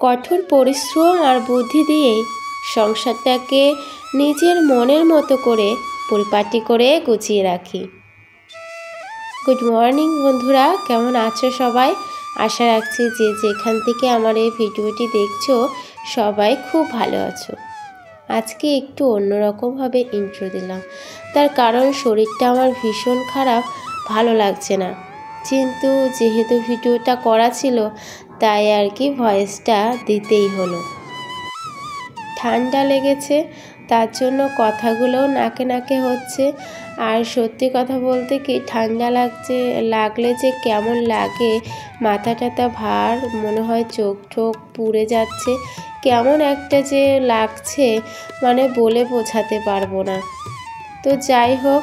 কঠোর পরিশ্রম আর বুদ্ধি দিয়েই সংসারটাকে নিজের মনের মতো করে পরিপাটি করে গুছিয়ে রাখি। গুড মর্নিং বন্ধুরা, কেমন আছো সবাই? আশা রাখছি যে যেখান থেকে আমার এই ভিডিওটি দেখছো সবাই খুব ভালো আছো। আজকে একটু অন্যরকমভাবে ইন্ট্রো দিলাম, তার কারণ শরীরটা আমার ভীষণ খারাপ, ভালো লাগছে না। কিন্তু যেহেতু ভিডিওটা করা ছিল তাই আর কি ভয়েসটা দিতেই হলো। ঠান্ডা লেগেছে, তার জন্য কথাগুলোও নাকে নাকে হচ্ছে। আর সত্যি কথা বলতে কি, ঠান্ডা লাগলে যে কেমন লাগে, মাথা টাথা ভার, মনে হয় চোখ টোক পুড়ে যাচ্ছে, কেমন একটা যে লাগছে মানে বলে বোঝাতে পারবো না। তো যাই হোক,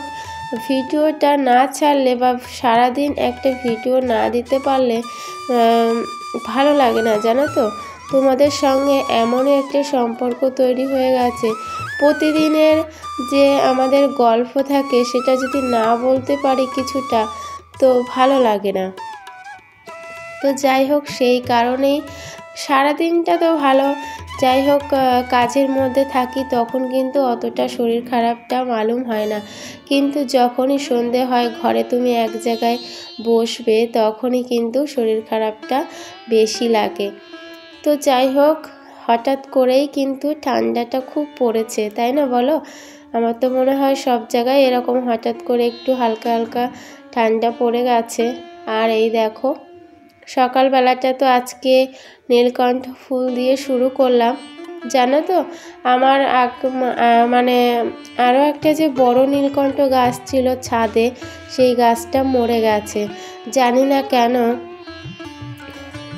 ভিডিওটা না ছাড়লে বা সারাদিন একটা ভিডিও না দিতে পারলে ভালো লাগে না, জানো তো। তোমাদের সঙ্গে এমনই একটা সম্পর্ক তৈরি হয়ে গেছে, প্রতিদিনের যে আমাদের গল্প থাকে সেটা যদি না বলতে পারি কিছুটা, তো ভালো লাগে না। তো যাই হোক, সেই কারণেই সারাদিনটা তো ভালো, যাই হোক কাজের মধ্যে থাকি তখন কিন্তু অতটা শরীর খারাপটা মালুম হয় না, কিন্তু যখনই সন্ধে হয় ঘরে তুমি এক জায়গায় বসবে তখনই কিন্তু শরীর খারাপটা বেশি লাগে। তো যাই হোক, হঠাৎ করেই কিন্তু ঠান্ডাটা খুব পড়েছে, তাই না বলো? আমার তো মনে হয় সব জায়গায় এরকম হঠাৎ করে একটু হালকা হালকা ঠান্ডা পড়ে গেছে। আর এই দেখো, সকালবেলাটা তো আজকে নীলকণ্ঠ ফুল দিয়ে শুরু করলাম। জানো তো, আমার মানে আরও একটা যে বড় নীলকণ্ঠ গাছ ছিল ছাদে, সেই গাছটা মরে গেছে। জানি না কেন,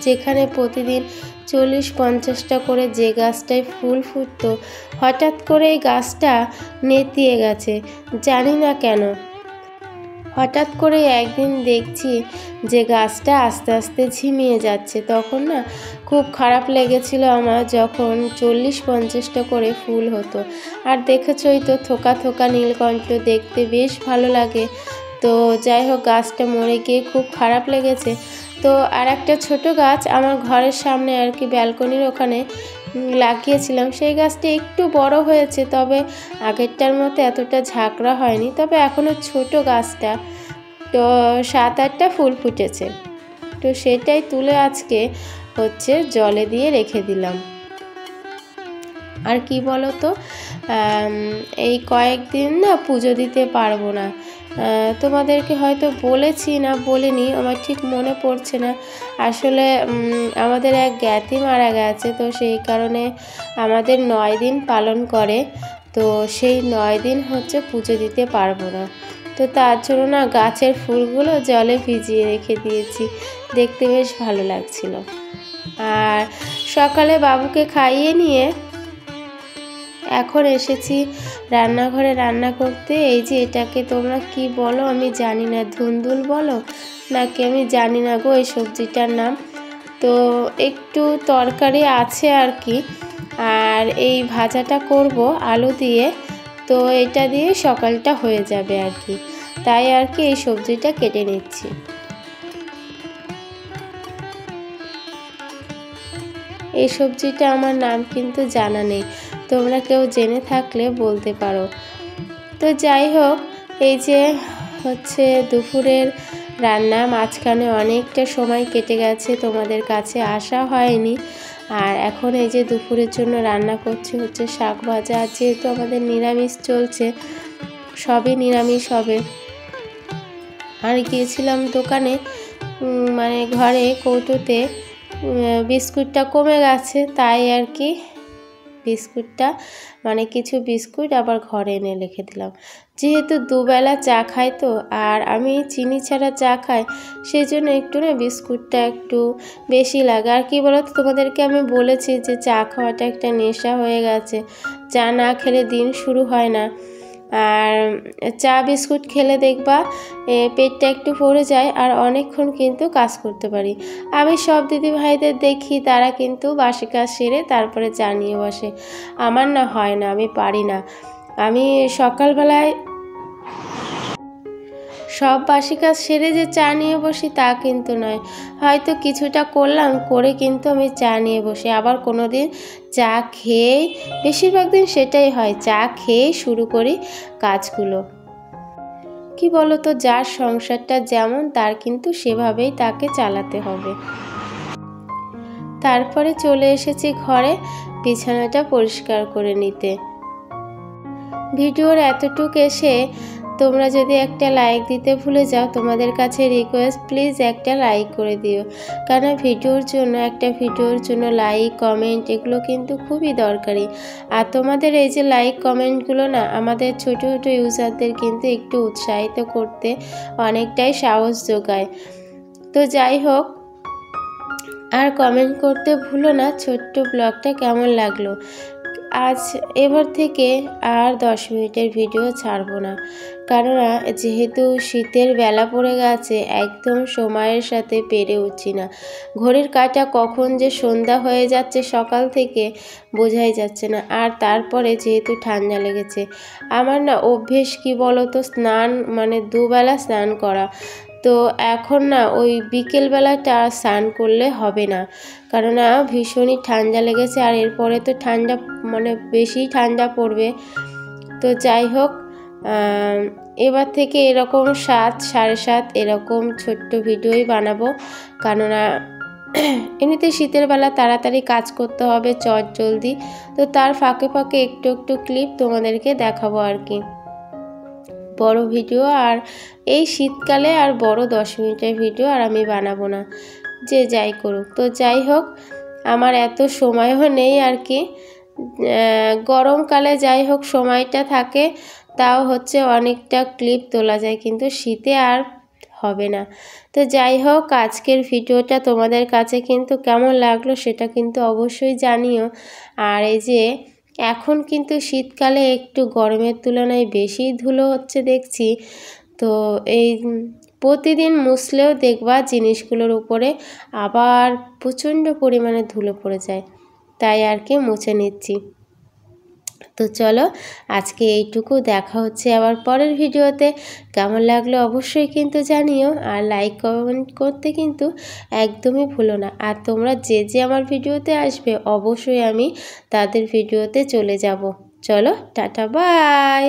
যেখানে প্রতিদিন 40-50টা করে যে গাছটায় ফুল ফুটতো, হঠাৎ করে এই গাছটা নেতিয়ে গেছে, জানি না কেন। হঠাৎ করে একদিন দেখছি যে গাছটা আস্তে আস্তে ঝিমিয়ে যাচ্ছে, তখন না খুব খারাপ লেগেছিল আমার, যখন 40-50টা করে ফুল হতো। আর দেখেছই তো, থোকা থোকা নীলকণ্ঠ, দেখতে বেশ ভালো লাগে। তো যাই হোক, গাছটা মরে গিয়ে খুব খারাপ লেগেছে। তো আর একটা ছোটো গাছ আমার ঘরের সামনে আর কি ব্যালকনির ওখানে লাগিয়েছিলাম, সেই গাছটা একটু বড় হয়েছে, তবে আগেরটার মতো এতটা ঝাঁকড়া হয়নি, তবে এখনও ছোট গাছটা, তো 7-8টা ফুল ফুটেছে। তো সেটাই তুলে আজকে জলে দিয়ে রেখে দিলাম। আর কি বলো তো, এই কয়েকদিন না পুজো দিতে পারবো না। তোমাদেরকে হয়তো বলেছি না বলিনি, আমার ঠিক মনে পড়ছে না। আসলে আমাদের এক জ্ঞাতি মারা গেছে, তো সেই কারণে আমাদের 9 দিন পালন করে, তো সেই 9 দিন পুজো দিতে পারবো না। তো তার জন্য না গাছের ফুলগুলো জলে ভিজিয়ে রেখে দিয়েছি, দেখতে বেশ ভালো লাগছিল। আর সকালে বাবুকে খাইয়ে নিয়ে এখন এসেছি রান্নাঘরে রান্না করতে। এই যে এটাকে তোমরা কি বলো আমি জানি না, ধুন্দুল বলো নাকি আমি জানি না গো এই সবজিটার নাম। তো একটু তরকারি আছে আর কি, আর এই ভাজাটা করব আলু দিয়ে, তো এটা দিয়ে সকালটা হয়ে যাবে আর কি, তাই আর কি এই সবজিটা কেটে নিচ্ছি। এই সবজিটা আমার নাম কিন্তু জানা নেই, তোমরা কেউ জেনে থাকলে বলতে পারো। তো যাই হোক, এই যে দুপুরের রান্না, মাঝখানে অনেকটা সময় কেটে গেছে, তোমাদের কাছে আসা হয়নি। আর এখন এই যে দুপুরের জন্য রান্না করছি শাক ভাজা, আর যেহেতু আমাদের নিরামিষ চলছে, সবই নিরামিষ হবে। আর গিয়েছিলাম দোকানে, মানে ঘরে কৌটোতে বিস্কুটটা কমে গেছে, তাই আর কি বিস্কুটটা মানে কিছু বিস্কুট আবার ঘরে এনে রেখে দিলাম। যেহেতু দুবেলা চা খাই, তো আর আমি চিনি ছাড়া চা খাই, সেই জন্য একটু না বিস্কুটটা একটু বেশি লাগে। আর কি বলো তো, তোমাদেরকে আমি বলেছি যে চা খাওয়াটা একটা নেশা হয়ে গেছে, চা না খেলে দিন শুরু হয় না। আর চা বিস্কুট খেলে দেখবা পেটটা একটু ভরে যায়, আর অনেকক্ষণ কিন্তু কাজ করতে পারি। আমি সব দিদিভাইদের দেখি তারা কিন্তু বাসি কাজ সেরে তারপরে চা নিয়ে বসে, আমার না হয় না, আমি পারি না। আমি সব বাসি কাজ সেরে যে চা নিয়ে বসি তা কিন্তু নয়, হয়তো কিছুটা করলাম, করে কিন্তু আমি চা নিয়ে বসি। আবার কোনো দিন চা খেয়েই, বেশিরভাগ দিন সেটাই হয়, চা খেয়েই শুরু করি কাজগুলো। কি বলো তো, যার সংসারটা যেমন তার কিন্তু সেভাবেই তাকে চালাতে হবে। তারপরে চলে এসেছি ঘরে বিছানাটা পরিষ্কার করে নিতে। ভিডিওর এতটুকু এসে তোমরা যদি একটা লাইক দিতে ভুলে যাও, তোমাদের কাছে রিকোয়েস্ট, প্লিজ একটা লাইক করে দিও। কারণ একটা ভিডিওর জন্য লাইক কমেন্ট এগুলো কিন্তু খুবই দরকারি। আর তোমাদের এই যে লাইক কমেন্টগুলো না আমাদের ছোট ছোট ইউজারদের কিন্তু একটু উৎসাহিত করতে অনেকটাই সাহস যোগায়। তো যাই হোক, আর কমেন্ট করতে ভুলো না ছোট্ট ব্লগটা কেমন লাগলো। আজ এবার থেকে আর 10 মিনিটের ভিডিও ছাড়বো না, কেননা যেহেতু শীতের বেলা পড়ে গেছে, একদম সময়ের সাথে পেরে উঠছি না। ঘড়ির কাঁটা কখন যে সন্ধ্যা হয়ে যাচ্ছে সকাল থেকে বোঝাই যাচ্ছে না। আর তারপরে যেহেতু ঠান্ডা লেগেছে, আমার না অভ্যেস কি বলো তো, স্নান মানে দুবেলা স্নান করা। তো এখন না ওই বিকেলবেলাটা স্নান করলে হবে না, কেননা ভীষণই ঠান্ডা লেগেছে। আর এরপরে তো ঠান্ডা মানে বেশি ঠান্ডা পড়বে। তো যাই হোক, এবার থেকে এরকম 7, 7:30 এরকম ছোট্ট ভিডিওই বানাবো, কেননা এমনিতে শীতের বেলা তাড়াতাড়ি কাজ করতে হবে চট জলদি। তো তার ফাঁকে ফাঁকে একটু একটু ক্লিপ তোমাদেরকে দেখাবো আর কি। বড় ভিডিও আর এই শীতকালে আর বড় 10 মিনিটের ভিডিও আর আমি বানাবো না, যে যাই করুক। তো যাই হোক, আমার এত সময়ও নেই আর কি। গরমকালে যাই হোক সময়টা থাকে, তাও হচ্ছে অনেকটা ক্লিপ তোলা যায়, কিন্তু শীতে আর হবে না। তো যাই হোক, আজকের ভিডিওটা তোমাদের কাছে কিন্তু কেমন লাগলো সেটা কিন্তু অবশ্যই জানিও। আর এই যে এখন কিন্তু শীতকালে একটু গরমের তুলনায় বেশি ধুলো হচ্ছে দেখছি। তো এই প্রতিদিন মুছলেও দেখবা জিনিসগুলোর উপরে আবার প্রচণ্ড পরিমাণে ধুলো পড়ে যায়, তাই আর কি মুছে নিচ্ছি। তো চলো আজকে এইটুকু, দেখা হচ্ছে আবার পরের ভিডিওতে। কেমন লাগলো অবশ্যই কিন্তু জানিও, আর লাইক কমেন্ট করতে কিন্তু একদমই ভুলো না। আর তোমরা যে যে আমার ভিডিওতে আসবে অবশ্যই আমি তাদের ভিডিওতে চলে যাব। চলো টাটা, বাই।